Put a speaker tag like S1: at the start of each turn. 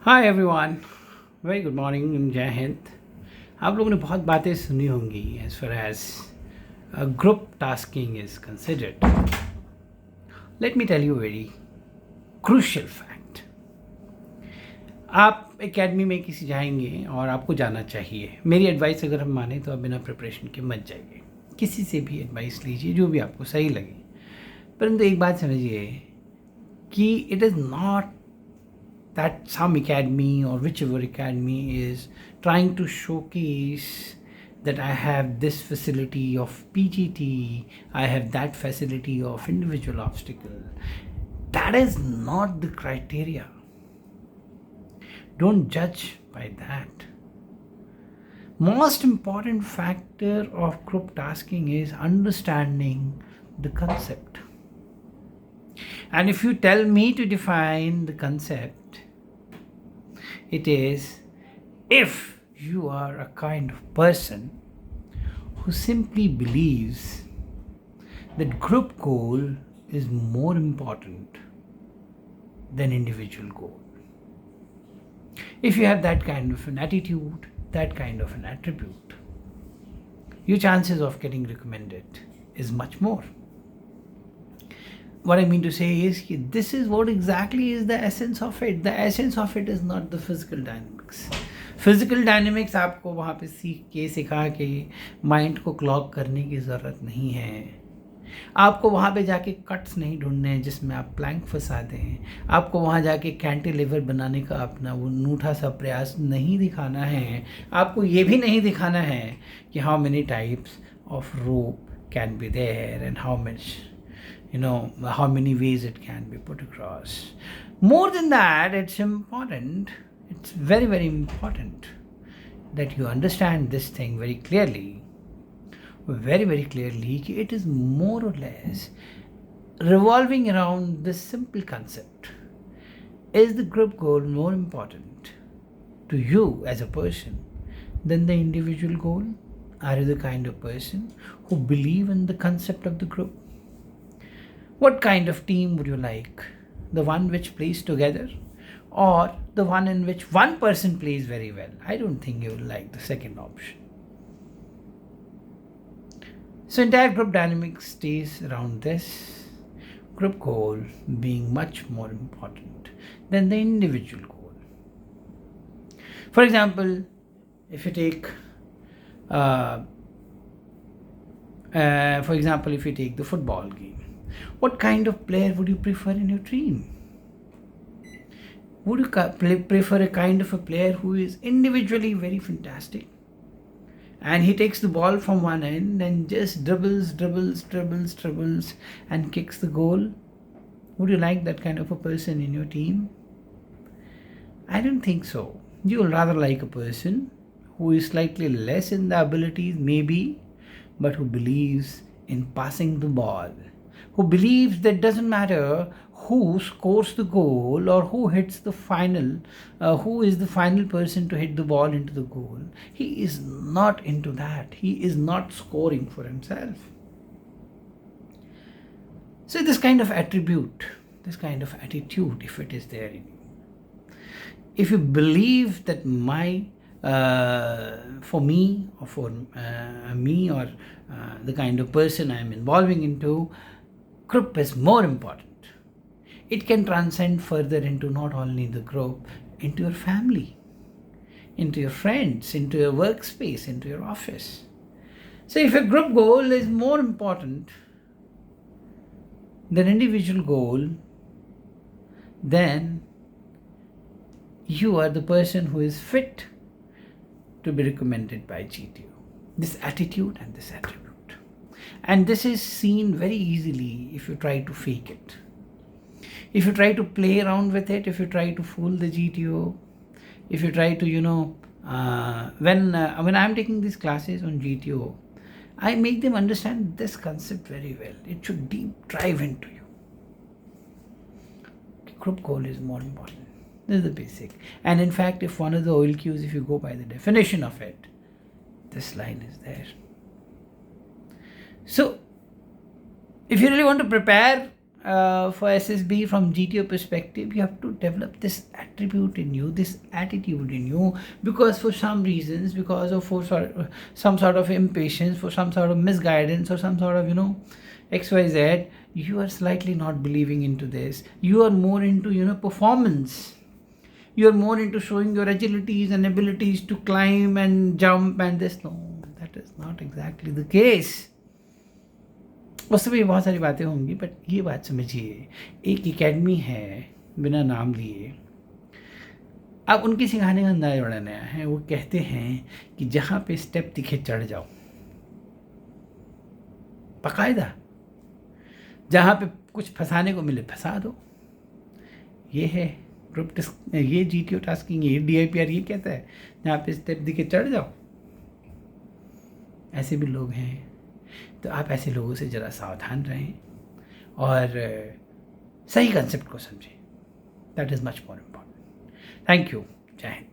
S1: हाय everyone, very good morning, जय हिंद। आप लोगों ने बहुत बातें सुनी होंगी as far as group tasking is considered. Let me tell you very crucial fact. आप एकेडमी में किसी जाएंगे और आपको जाना चाहिए। मेरी एडवाइस अगर हम माने तो आप बिना प्रिपरेशन के मत जाइए। किसी से भी एडवाइस लीजिए जो भी आपको सही लगे, परंतु एक बात समझिए कि it is not that some academy or whichever academy is trying to showcase that I have this facility of PGT, I have that facility of individual obstacle. That is not the criteria. Don't judge by that. Most important factor of group tasking is understanding the concept. And if you tell me to define the concept, it is if you are a kind of person who simply believes that group goal is more important than individual goal. If you have that kind of an attitude, that kind of an attribute, your chances of getting recommended is much more. What I mean to say is that this is what exactly is the essence of it. The essence of it is not the physical dynamics. Physical dynamics आपको वहाँ पे सीख के सिखा के mind को clog करने की ज़रूरत नहीं है। आपको वहाँ पे जाके कट्स नहीं ढूंढने हैं जिसमें आप प्लैंक फंसा दें। आपको वहाँ जाके कैंटिलीवर बनाने का अपना वो नूठा सा प्रयास नहीं दिखाना है। आपको ये भी नहीं दिखाना है कि how many types of rope can be there and how much how many ways it can be put across. More than that, it's very, very important that you understand this thing very clearly. Very, very clearly, it is more or less revolving around this simple concept. Is the group goal more important to you as a person than the individual goal? Are you the kind of person who believe in the concept of the group? What kind of team would you like? The one which plays together, or the one in which one person plays very well? I don't think you will like the second option. So entire group dynamics stays around this group goal being much more important than the individual goal. For example, if you take the football game, what kind of player would you prefer in your team? Would you prefer a kind of a player who is individually very fantastic and he takes the ball from one end and just dribbles and kicks the goal? Would you like that kind of a person in your team? I don't think so. You will rather like a person who is slightly less in the abilities maybe, but who believes in passing the ball, who believes that doesn't matter who scores the goal or who hits the final, who is the final person to hit the ball into the goal. He is not into that. He is not scoring for himself. So this kind of attribute, this kind of attitude, if it is there in you, if you believe that for me or the kind of person I am involving into, group is more important. It can transcend further into not only the group, into your family, into your friends, into your workspace, into your office. So if a group goal is more important than individual goal, then you are the person who is fit to be recommended by GTO. This attitude and this attribute. And this is seen very easily if you try to fake it. If you try to play around with it, if you try to fool the GTO, if you try to, when I'm taking these classes on GTO, I make them understand this concept very well. It should deep drive into you. Group goal is more important. This is the basic. And in fact, if one of the oil cues, if you go by the definition of it, this line is there. So, if you really want to prepare for SSB from GTO perspective, you have to develop this attribute in you, this attitude in you, because for some reasons, because of some sort of impatience, for some sort of misguidance, or some sort of XYZ, you are slightly not believing into this. You are more into performance. You are more into showing your agilities and abilities to climb and jump and this. No, that is not exactly the case. उससे भी बहुत सारी बातें होंगी, but ये बात समझिए, एक एकेडमी है बिना नाम लिए, अब उनके सिखाने का अंदाज बड़ा नया है. वो कहते हैं कि जहाँ पे स्टेप दिखे चढ़ जाओ, बाकायदा जहाँ पे कुछ फंसाने को मिले फंसा दो. ये है ग्रुप ये GTO टास्किंग, ये DIPR ये कहता है जहाँ पे स्टेप दिखे चढ़ जाओ. ऐसे भी लोग हैं, तो आप ऐसे लोगों से ज़रा सावधान रहें और सही कंसेप्ट को समझें. That is much more important. Thank you. जय हिंद.